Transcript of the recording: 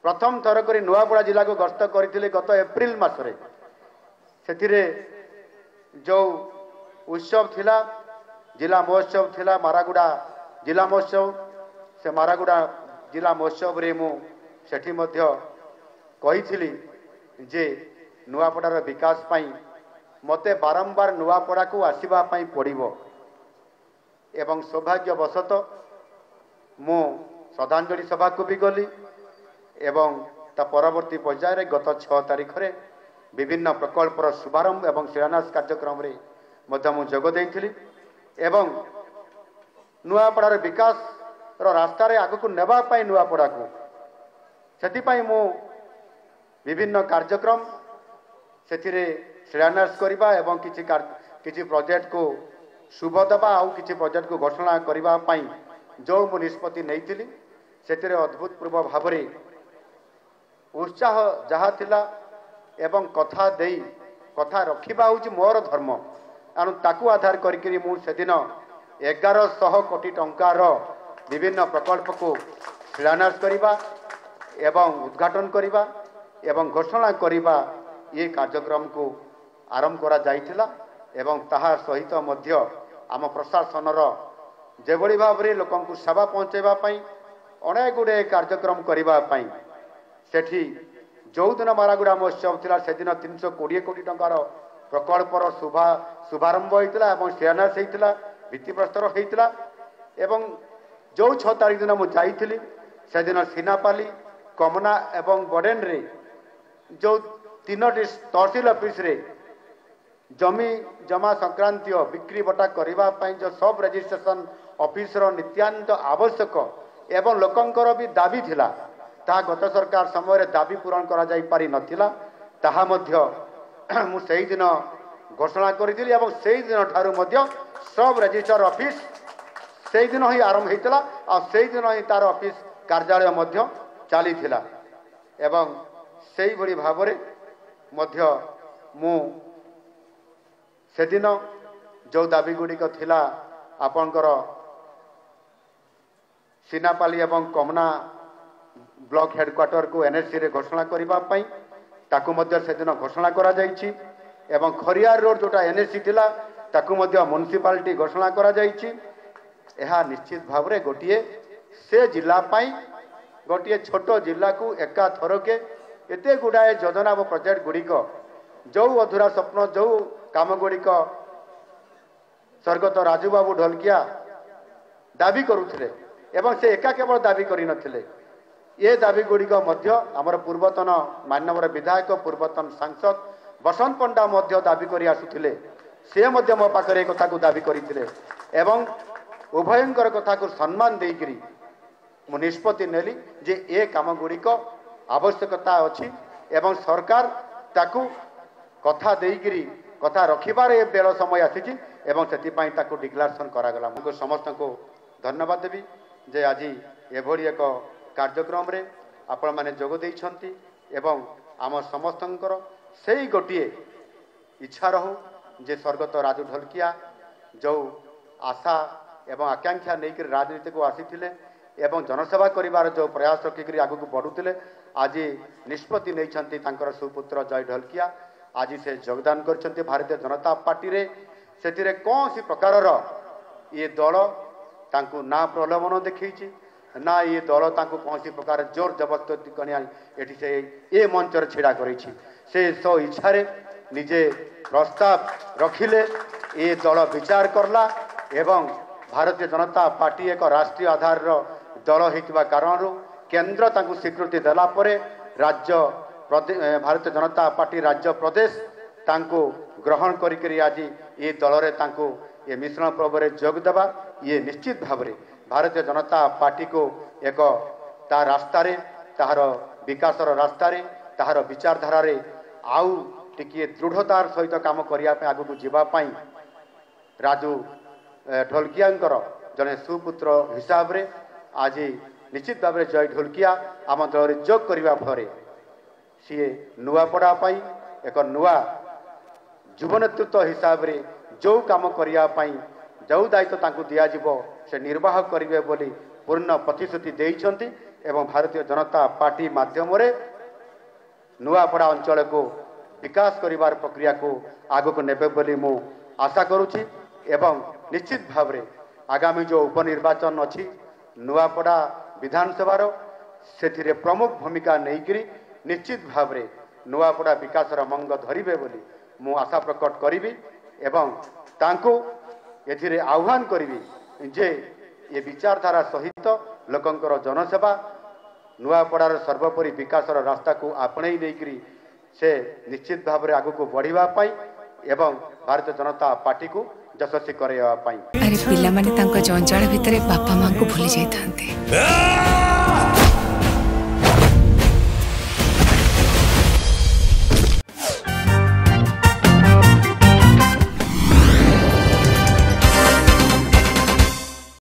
प्रथम थर कर नुआपड़ा जिला को गस्त करते गत एप्रिल मासरे से जो उत्सव थिला जिला महोत्सव थिला मारागुड़ा जिला महोत्सव से मारागुड़ा जिला महोत्सव रे मु सेठी मध्य कही जे नुआपड़ार विकास पाई मते बारंबार नुआपड़ा को आसवा पड़ो एवं सौभाग्यवशत मु श्रद्धांजलि सभा को भी गली एवं ता परवर्ती पर्यायर गत 6 तारिख रे विभिन्न प्रकल्पर शुभारंभ एवं शिलान्यास कार्यक्रम रे मध्य मु जोग देइथिली एवं नुआपड़ार विकास रो रास्ता रे आगु को नेबा पाई नुआपड़ा को सेति पाई मु विभिन्न कार्यक्रम सेथिरे शिलान्यास करबा एवं किछि प्रोजेक्ट को शुभ दबा आउ किछि प्रोजेक्ट को घोषणा करबा पाई जो मु निष्पत्ति नैथिली सेथिरे अद्भुतपूर्व भाव रे उत्साह जहा थिला एवं कथा देई कथा रखिबा होची मोर धर्म आनु ताकू आधार करिकरी मु सेदिन 1100 कोटी टंकार विभिन्न प्रकल्प को शिलान्यास करिबा एवं उद्घाटन करिबा एवं घोषणा करिबा ये कार्यक्रम को आरंभ करा जाइथिला एवं ताहा सहित मध्य आम प्रशासन जेभली भाव रे लोकन को सेवा पहुंचेबा पई अनेक गुडे कार्यक्रम करिबा पई सेठी जो दिन मारागुड़ा महोत्सव थिला से दिन 320 कोटी टंकार प्रकल्पर शुभारंभ होइतिला एवं शिलान्यास होइतिला भित्तिप्रस्तर होइतिला एवं जो 6 तारिख दिन मु जाइथिली से दिन सीनापाली कमना एवं बडेन रे जो 3टी तहसील ऑफिस रे जमी जमा संक्रांतीय बिक्री बटा करबा पई जो सब रजिस्ट्रेशन ऑफिस रो नित्यांत आवश्यक एवं लोकंकर भी दाबी थिला ता गत सरकार समय दाबी पूरण करा जाई पारि नथिला ताहा मध्य मु सेही दिन घोषणा करिदिली एवं सेही दिन ठारू मध्य सब रजिस्टर ऑफिस सेही दिन ही आरंभ हेतिला आ सेही दिन ही तार ऑफिस कार्यालय मध्य चाली थिला एवं सेही भली भाबरे मध्य मु सेदिन जो दाबी गुड़िक थिला आपणकर सीनापाली एवं कमना ब्लॉक हेडक्वार्टर को एनएससी रे घोषणा करबा पई ताकू मध्य सेदिन घोषणा करा जाइछि एवं खरियार रोड जोटा एनएससी थिला ताकू मध्य म्युनिसिपालिटी घोषणा करा जाइछि एहा निश्चित भाव रे गोटिए से जिला पई गोटिए छोटो जिला को एका थरके एते गुडाए योजना व प्रोजेक्ट गुड़िक जो अधूरा स्वप्न जो काम गुड़िक स्वर्गत राजूबाबू ढोलकिया दाबी करुथिले एवं से एका केवल दाबी करि नथिले ये दाबी गुड़िक मध्य आमर पूर्वतन माननीय विधायक पूर्वतन सांसद बसंत पंडा मध्य दाबी करि आसुथिले से मध्य मो पाखरे कथा को दाबी करिथिले एवं उभयंकर कथा को सम्मान देइकरी मु निष्पत्ति नेली जे ए काम गुड़िक आवश्यकता अछि एवं सरकार ताकू कथा देइकरी कथा रखिबार ए बेल समय आसी एवं से डिक्लारेसन करागला मुझे समस्त को धन्यवाद देवी जे आज एभली एक कार्यक्रम रे आपण माने जोग देइछंती एवं आम समस्तंकर सेही गोटिए इच्छा रहू जे स्वर्गत राजू ढोलकिया जो आशा एवं आकांक्षा लेकर राजनीति को आसीथिले एवं जनसेवा करिवार जो प्रयास रखिक आगु को बढ़ुले आज निष्पत्ति नहीं तांकर सुपुत्र जय ढोलकिया आज से योगदान कर भारतीय जनता पार्टी रे से कौन सी प्रकार ये दल तांकु ना प्रलोभन देखी ना ये दल तांकु कौन सी प्रकार जोर जबरदस्ती कनिया एठी से ए मंच रे छिड़ा करी से सो इच्छा रे निजे प्रस्ताव रखिले ये दल विचार करला एवं भारतीय जनता पार्टी एक राष्ट्रीय आधार रो दल होइतिबा कारणरू केंद्र तांकु स्वीकृति देला परे राज्य भारतीय जनता पार्टी राज्य प्रदेश तांकु ग्रहण करी आज ये दल रे तांकु ये मिश्रण पर्व रे जोग देबा ये निश्चित भाव रे भारतीय जनता पार्टी को एक ता रास्ता रे ताहार विकासर रास्ता रे ताहार विचारधारा रे आउ टिकिए दृढ़तार सहित काम करिया पे आगु को जीवा पाई राजू ढोलकियांकर जने सुपुत्र हिसाब रे आज निश्चित भाव में जय ढोलकिया आम दल रे जोग करबा फरे सी नुआपड़ा पाई एक नुआ युव नेतृत्व हिसाब रे जो काम करिया पाई जो दायित्व तांकु दिया जिवो से निर्वाह करिवे बोली पूर्ण प्रतिश्रुति देइछंती एवं भारतीय जनता पार्टी माध्यम नुआपड़ा अंचल को विकास करिवार प्रक्रिया को आग को नेबे बोली मु आशा करुछि एवं निश्चित भाव रे आगामी जो उपनिर्वाचन अच्छी नुआपड़ा विधानसभा से प्रमुख भूमिका नहीं निश्चित भाव रे नुआपड़ा विकास मंग धरिबे बोली मु आशा प्रकट करी एवं तांको एथिरे आह्वान करी जे ये विचारधारा सहित लोकंकर जनसेवा नुआपड़ार सर्वोपरि विकास रास्ता को आपणे नहीं से निश्चित भाव में आगू को बढ़िबा पाई एवं भारतीय जनता पार्टी को यशस्वी करैबा पाई। अरे पिला माने तांको जंजाल भितरे बापा मां को भूली जाई थांते।